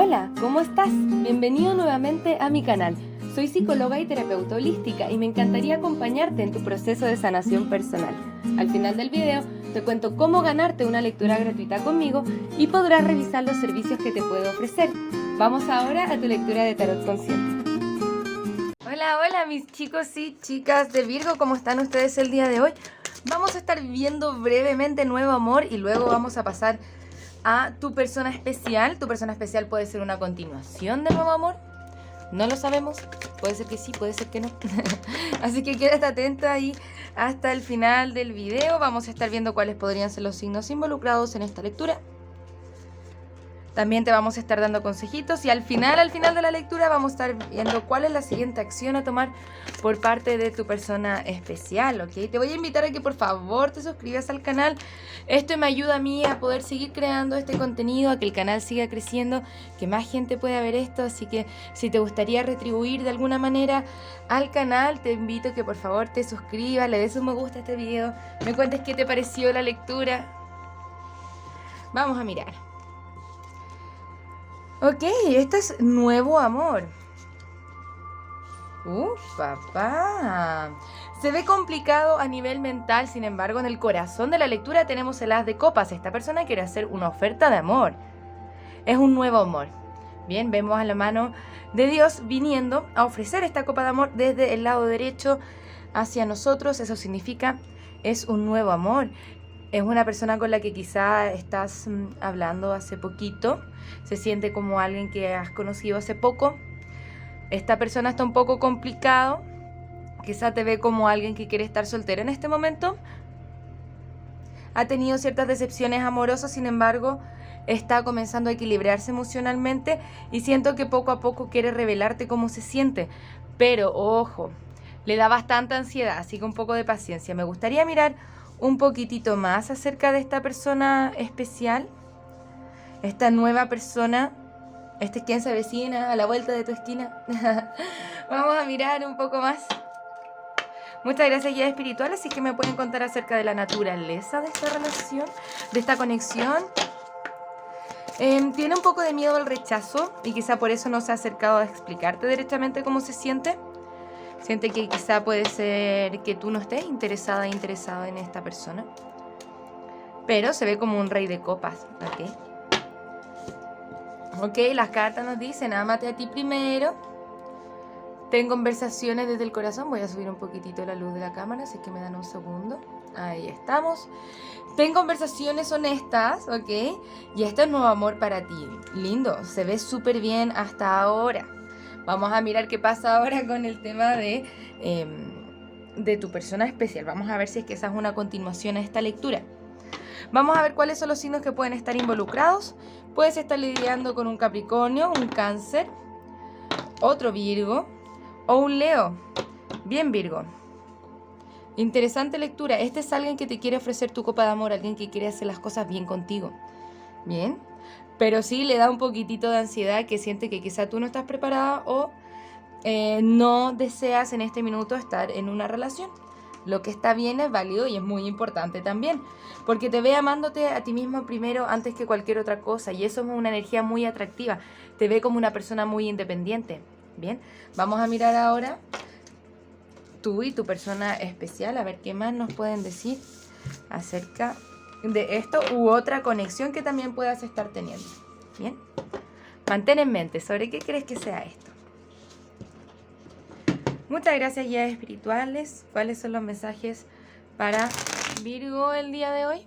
Hola, ¿cómo estás? Bienvenido nuevamente a mi canal. Soy psicóloga y terapeuta holística y me encantaría acompañarte en tu proceso de sanación personal. Al final del video te cuento cómo ganarte una lectura gratuita conmigo y podrás revisar los servicios que te puedo ofrecer. Vamos ahora a tu lectura de tarot consciente. Hola mis chicos y chicas de Virgo, ¿cómo están ustedes el día de hoy? Vamos a estar viendo brevemente Nuevo Amor y luego vamos a pasar a tu persona especial. Tu persona especial puede ser una continuación de Nuevo Amor, no lo sabemos, puede ser que sí, puede ser que no. Así que quédate atenta ahí hasta el final del video. Vamos a estar viendo cuáles podrían ser los signos involucrados en esta lectura. También te vamos a estar dando consejitos y al final de la lectura vamos a estar viendo cuál es la siguiente acción a tomar por parte de tu persona especial, ¿ok? Te voy a invitar a que por favor te suscribas al canal. Esto me ayuda a mí a poder seguir creando este contenido, a que el canal siga creciendo, que más gente pueda ver esto. Así que si te gustaría retribuir de alguna manera al canal, te invito a que por favor te suscribas, le des un me gusta a este video, me cuentes qué te pareció la lectura. Vamos a mirar. Ok, este es Nuevo Amor. Papá. Se ve complicado a nivel mental, sin embargo, en el corazón de la lectura tenemos el As de Copas. Esta persona quiere hacer una oferta de amor. Es un nuevo amor. Bien, vemos a la mano de Dios viniendo a ofrecer esta copa de amor desde el lado derecho hacia nosotros. Eso significa, es un nuevo amor. Es una persona con la que quizá estás hablando hace poquito. Se siente como alguien que has conocido hace poco. Esta persona está un poco complicado. Quizá te ve como alguien que quiere estar soltero en este momento. Ha tenido ciertas decepciones amorosas, sin embargo, está comenzando a equilibrarse emocionalmente y siento que poco a poco quiere revelarte cómo se siente. Pero, ojo, le da bastante ansiedad, así que un poco de paciencia. Me gustaría mirar un poquitito más acerca de esta persona especial, esta nueva persona, este es quien se avecina a la vuelta de tu esquina. Vamos a mirar un poco más. Muchas gracias, guías espirituales. Así que me pueden contar acerca de la naturaleza de esta relación, de esta conexión. Tiene un poco de miedo al rechazo y quizá por eso no se ha acercado a explicarte directamente cómo se siente. Siente que quizá puede ser que tú no estés interesado en esta persona. Pero se ve como un rey de copas, Ok, las cartas nos dicen, ámate a ti primero. Ten conversaciones desde el corazón. Voy a subir un poquitito la luz de la cámara, así que me dan un segundo. Ahí estamos. Ten conversaciones honestas, ok. Y este es nuevo amor para ti. Lindo, se ve súper bien hasta ahora. Vamos a mirar qué pasa ahora con el tema de tu persona especial. Vamos a ver si es que esa es una continuación a esta lectura. Vamos a ver cuáles son los signos que pueden estar involucrados. Puedes estar lidiando con un Capricornio, un Cáncer, otro Virgo o un Leo. Bien, Virgo. Interesante lectura. Este es alguien que te quiere ofrecer tu copa de amor, alguien que quiere hacer las cosas bien contigo. Bien. Pero sí le da un poquitito de ansiedad, que siente que quizá tú no estás preparada o no deseas en este minuto estar en una relación. Lo que está bien es válido y es muy importante también, porque te ve amándote a ti mismo primero antes que cualquier otra cosa, y eso es una energía muy atractiva. Te ve como una persona muy independiente. Bien, vamos a mirar ahora tú y tu persona especial, a ver qué más nos pueden decir acerca de esto u otra conexión que también puedas estar teniendo. Bien, mantén en mente sobre qué crees que sea esto. Muchas gracias, guías espirituales. ¿Cuáles son los mensajes para Virgo el día de hoy?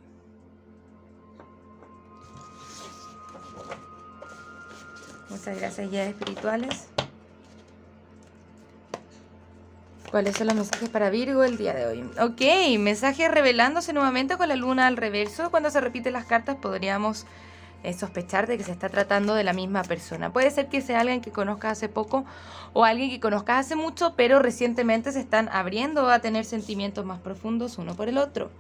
Muchas gracias, guías espirituales. ¿Cuáles son los mensajes para Virgo el día de hoy? Ok, mensajes revelándose nuevamente con la luna al reverso. Cuando se repiten las cartas podríamos sospechar de que se está tratando de la misma persona. Puede ser que sea alguien que conozcas hace poco o alguien que conozcas hace mucho, pero recientemente se están abriendo a tener sentimientos más profundos uno por el otro.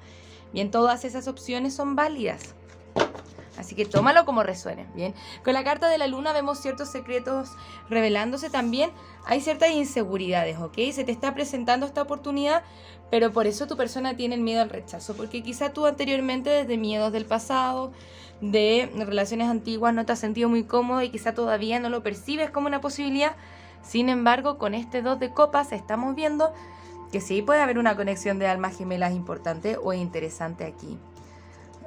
Bien, todas esas opciones son válidas. Así que tómalo como resuene, ¿bien? Con la carta de la luna vemos ciertos secretos revelándose también. Hay ciertas inseguridades, ¿ok? Se te está presentando esta oportunidad, pero por eso tu persona tiene el miedo al rechazo. Porque quizá tú anteriormente, desde miedos del pasado, de relaciones antiguas, no te has sentido muy cómodo y quizá todavía no lo percibes como una posibilidad. Sin embargo, con este 2 de copas estamos viendo que sí puede haber una conexión de almas gemelas importante o interesante aquí.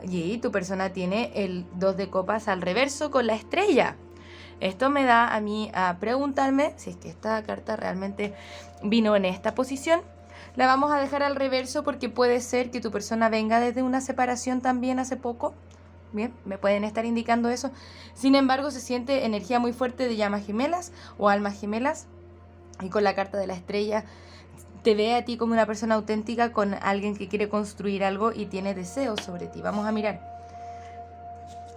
Y tu persona tiene el 2 de copas al reverso con la estrella. Esto me da a mí a preguntarme si es que esta carta realmente vino en esta posición. La vamos a dejar al reverso porque puede ser que tu persona venga desde una separación también hace poco. Bien, me pueden estar indicando eso. Sin embargo, se siente energía muy fuerte de llamas gemelas o almas gemelas. Y con la carta de la estrella te ve a ti como una persona auténtica con alguien que quiere construir algo y tiene deseos sobre ti. Vamos a mirar.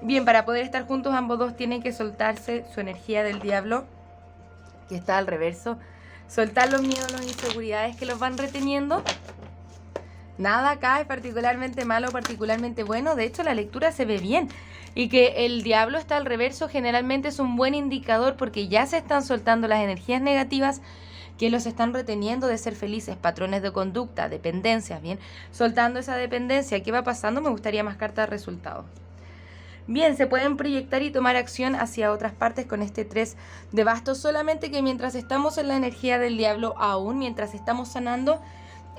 Bien, para poder estar juntos ambos dos tienen que soltarse su energía del diablo, que está al reverso. Soltar los miedos, las inseguridades que los van reteniendo. Nada acá es particularmente malo o particularmente bueno. De hecho, la lectura se ve bien. Y que el diablo está al reverso generalmente es un buen indicador porque ya se están soltando las energías negativas que los están reteniendo de ser felices, patrones de conducta, dependencias, bien. Soltando esa dependencia, ¿qué va pasando? Me gustaría más cartas de resultados. Bien, se pueden proyectar y tomar acción hacia otras partes con este 3 de bastos, solamente que mientras estamos en la energía del diablo, aún mientras estamos sanando,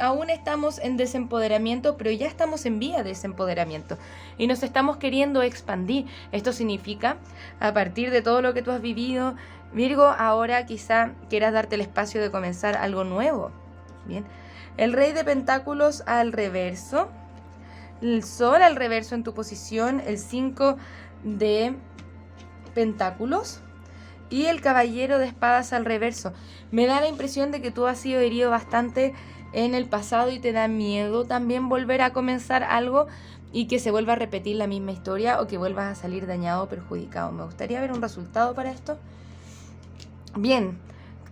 aún estamos en desempoderamiento, pero ya estamos en vía de desempoderamiento y nos estamos queriendo expandir. Esto significa, a partir de todo lo que tú has vivido, Virgo, ahora quizá quieras darte el espacio de comenzar algo nuevo. Bien, el rey de pentáculos al reverso. El sol al reverso en tu posición, el 5 de pentáculos y el caballero de espadas al reverso. Me da la impresión de que tú has sido herido bastante en el pasado y te da miedo también volver a comenzar algo y que se vuelva a repetir la misma historia o que vuelvas a salir dañado o perjudicado. Me gustaría ver un resultado para esto. Bien.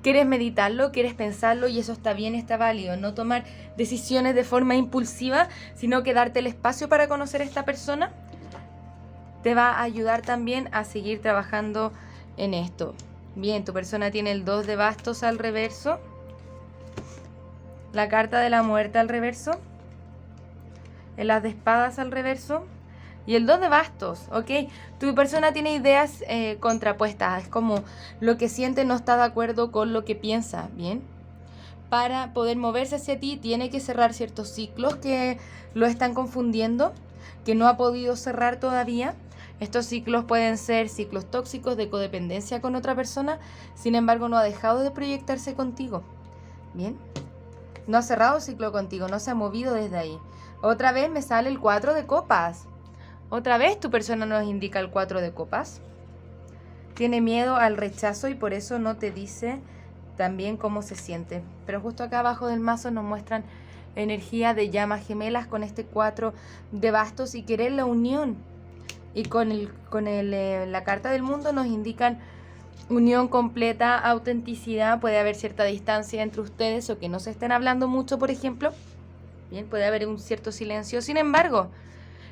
Quieres meditarlo, quieres pensarlo y eso está bien, está válido. No tomar decisiones de forma impulsiva, sino que darte el espacio para conocer a esta persona te va a ayudar también a seguir trabajando en esto. Bien, tu persona tiene el 2 de bastos al reverso, la carta de la muerte al reverso, el as de espadas al reverso y el 2 de bastos, ¿ok? Tu persona tiene ideas contrapuestas, es como lo que siente no está de acuerdo con lo que piensa, ¿bien? Para poder moverse hacia ti tiene que cerrar ciertos ciclos que lo están confundiendo, que no ha podido cerrar todavía. Estos ciclos pueden ser ciclos tóxicos de codependencia con otra persona, sin embargo no ha dejado de proyectarse contigo, ¿bien? No ha cerrado ciclo contigo, no se ha movido desde ahí. Otra vez me sale el 4 de copas. Otra vez tu persona nos indica el 4 de copas. Tiene miedo al rechazo y por eso no te dice también cómo se siente. Pero justo acá abajo del mazo nos muestran energía de llamas gemelas con este 4 de bastos y querer la unión. Y con la carta del mundo nos indican unión completa, autenticidad. Puede haber cierta distancia entre ustedes o que no se estén hablando mucho, por ejemplo. Bien, puede haber un cierto silencio. Sin embargo,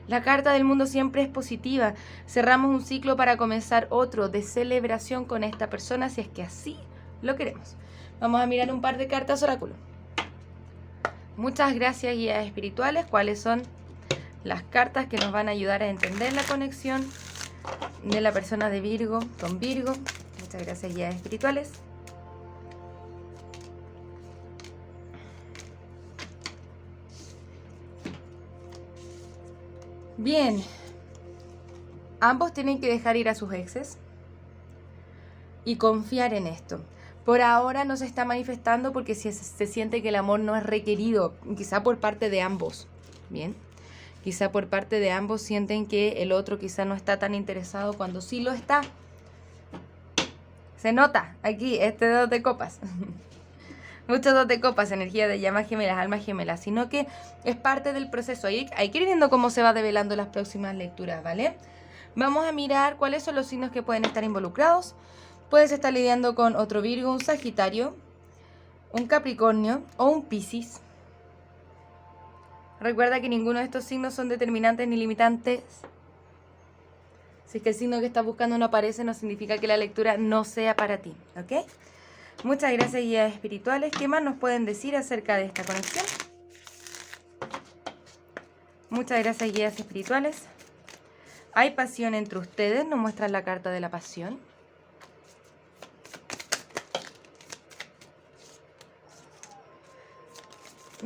la carta del mundo siempre es positiva. Cerramos un ciclo para comenzar otro de celebración con esta persona, si es que así lo queremos. Vamos a mirar un par de cartas oráculo. Muchas gracias, guías espirituales. ¿Cuáles son las cartas que nos van a ayudar a entender la conexión de la persona de Virgo con Virgo? Muchas gracias, guías espirituales. Bien, ambos tienen que dejar ir a sus exes y confiar en esto. Por ahora no se está manifestando porque se siente que el amor no es requerido, quizá por parte de ambos. Bien, quizá por parte de ambos sienten que el otro quizá no está tan interesado cuando sí lo está. Se nota aquí este 2 de copas. Muchos 2 de copas, energía de llamas gemelas, almas gemelas, sino que es parte del proceso. Hay que ir viendo cómo se va develando las próximas lecturas, ¿vale? Vamos a mirar cuáles son los signos que pueden estar involucrados. Puedes estar lidiando con otro Virgo, un Sagitario, un Capricornio o un Piscis. Recuerda que ninguno de estos signos son determinantes ni limitantes. Si es que el signo que estás buscando no aparece, no significa que la lectura no sea para ti, ¿ok? Muchas gracias, guías espirituales. ¿Qué más nos pueden decir acerca de esta conexión? Muchas gracias, guías espirituales. Hay pasión entre ustedes, nos muestra la carta de la pasión.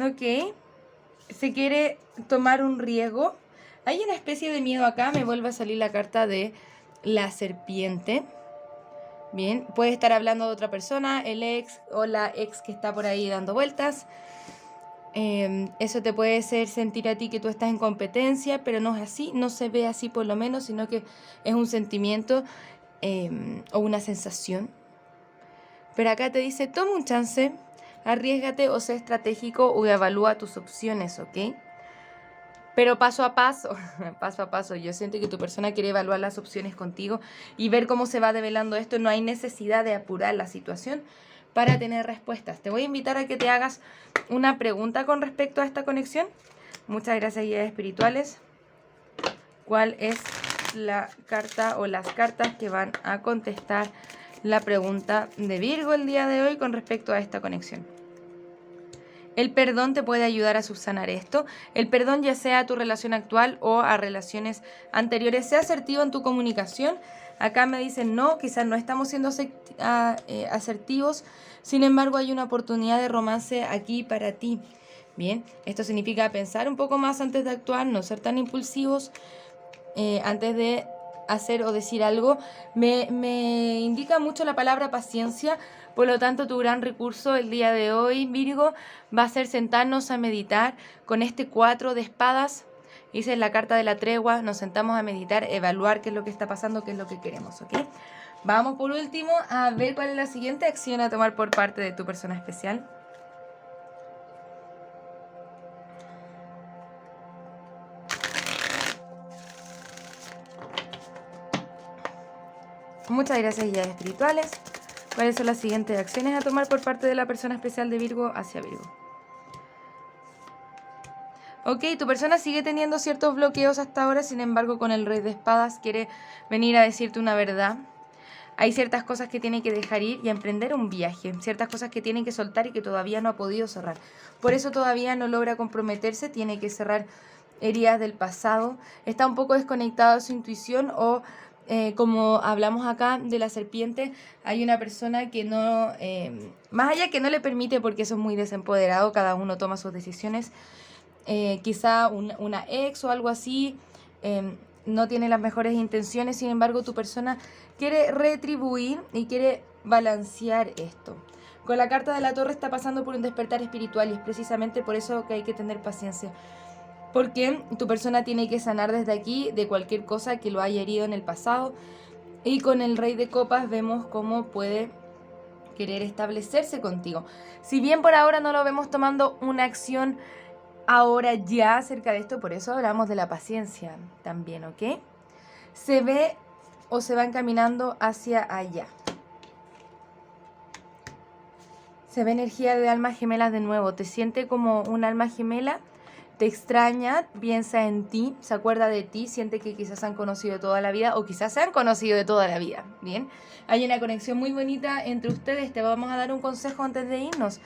Ok. Se quiere tomar un riesgo. Hay una especie de miedo acá. Me vuelve a salir la carta de la serpiente. Bien, puede estar hablando de otra persona, el ex o la ex que está por ahí dando vueltas. Eso te puede hacer sentir a ti que tú estás en competencia, pero no es así, no se ve así por lo menos, sino que es un sentimiento o una sensación. Pero acá te dice, toma un chance, arriésgate o sé estratégico o evalúa tus opciones, ¿ok? Pero paso a paso, paso a paso. Yo siento que tu persona quiere evaluar las opciones contigo y ver cómo se va develando esto. No hay necesidad de apurar la situación para tener respuestas. Te voy a invitar a que te hagas una pregunta con respecto a esta conexión. Muchas gracias, guías espirituales. ¿Cuál es la carta o las cartas que van a contestar la pregunta de Virgo el día de hoy con respecto a esta conexión? El perdón te puede ayudar a subsanar esto. El perdón, ya sea a tu relación actual o a relaciones anteriores. Sea asertivo en tu comunicación. Acá me dicen, no, quizás no estamos siendo asertivos. Sin embargo, hay una oportunidad de romance aquí para ti. Bien, esto significa pensar un poco más antes de actuar, no ser tan impulsivos antes de hacer o decir algo. Me indica mucho la palabra paciencia. Por lo tanto, tu gran recurso el día de hoy, Virgo, va a ser sentarnos a meditar con este 4 de espadas. Dice la carta de la tregua, nos sentamos a meditar, evaluar qué es lo que está pasando, qué es lo que queremos, ¿ok? Vamos por último a ver cuál es la siguiente acción a tomar por parte de tu persona especial. Muchas gracias, guías espirituales. ¿Cuáles son las siguientes acciones a tomar por parte de la persona especial de Virgo hacia Virgo? Ok, tu persona sigue teniendo ciertos bloqueos hasta ahora, sin embargo, con el Rey de Espadas quiere venir a decirte una verdad. Hay ciertas cosas que tiene que dejar ir y emprender un viaje, ciertas cosas que tiene que soltar y que todavía no ha podido cerrar. Por eso todavía no logra comprometerse, tiene que cerrar heridas del pasado, está un poco desconectado de su intuición o... como hablamos acá de la serpiente, hay una persona que no, más allá que no le permite, porque eso es muy desempoderado, cada uno toma sus decisiones, quizá una ex o algo así, no tiene las mejores intenciones, sin embargo tu persona quiere retribuir y quiere balancear esto. Con la carta de la torre está pasando por un despertar espiritual y es precisamente por eso que hay que tener paciencia. Porque tu persona tiene que sanar desde aquí de cualquier cosa que lo haya herido en el pasado. Y con el Rey de Copas vemos cómo puede querer establecerse contigo. Si bien por ahora no lo vemos tomando una acción ahora ya acerca de esto, por eso hablamos de la paciencia también, ¿ok? Se ve o se va encaminando hacia allá. Se ve energía de almas gemelas de nuevo. Te siente como un alma gemela. Te extraña, piensa en ti, se acuerda de ti, siente que quizás se han conocido de toda la vida o quizás se han conocido de toda la vida. Bien, hay una conexión muy bonita entre ustedes. Te vamos a dar un consejo antes de irnos.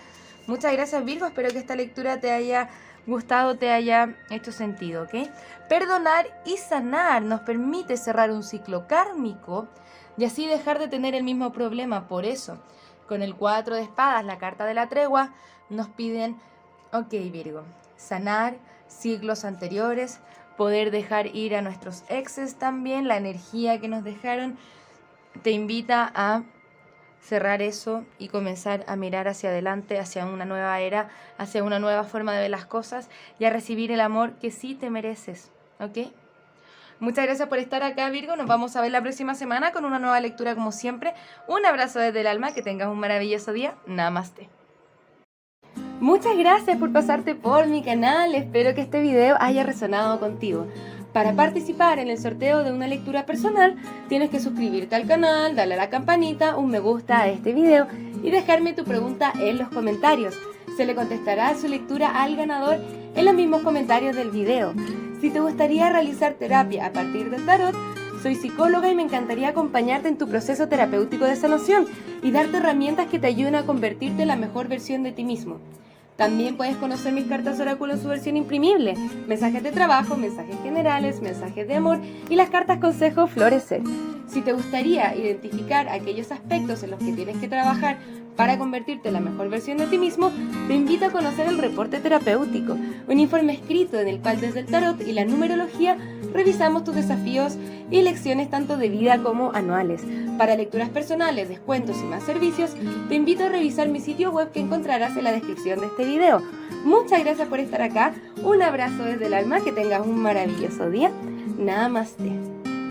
Muchas gracias, Virgo. Espero que esta lectura te haya gustado, te haya hecho sentido, ¿ok? Perdonar y sanar nos permite cerrar un ciclo kármico y así dejar de tener el mismo problema. Por eso, con el 4 de espadas, la carta de la tregua, nos piden, ok, Virgo, sanar ciclos anteriores, poder dejar ir a nuestros exes también, la energía que nos dejaron, te invita a cerrar eso y comenzar a mirar hacia adelante, hacia una nueva era, hacia una nueva forma de ver las cosas y a recibir el amor que sí te mereces, ¿ok? Muchas gracias por estar acá, Virgo. Nos vamos a ver la próxima semana con una nueva lectura como siempre. Un abrazo desde el alma, que tengas un maravilloso día. Namaste. Muchas gracias por pasarte por mi canal, espero que este video haya resonado contigo. Para participar en el sorteo de una lectura personal, tienes que suscribirte al canal, darle a la campanita, un me gusta a este video y dejarme tu pregunta en los comentarios. Se le contestará su lectura al ganador en los mismos comentarios del video. Si te gustaría realizar terapia a partir del tarot, soy psicóloga y me encantaría acompañarte en tu proceso terapéutico de sanación y darte herramientas que te ayuden a convertirte en la mejor versión de ti mismo. También puedes conocer mis cartas oráculo en su versión imprimible, mensajes de trabajo, mensajes generales, mensajes de amor y las cartas consejo florecer. Si te gustaría identificar aquellos aspectos en los que tienes que trabajar para convertirte en la mejor versión de ti mismo, te invito a conocer el reporte terapéutico, un informe escrito en el cual desde el tarot y la numerología revisamos tus desafíos y lecciones tanto de vida como anuales. Para lecturas personales, descuentos y más servicios, te invito a revisar mi sitio web que encontrarás en la descripción de este video. Muchas gracias por estar acá, un abrazo desde el alma, que tengas un maravilloso día. Namaste.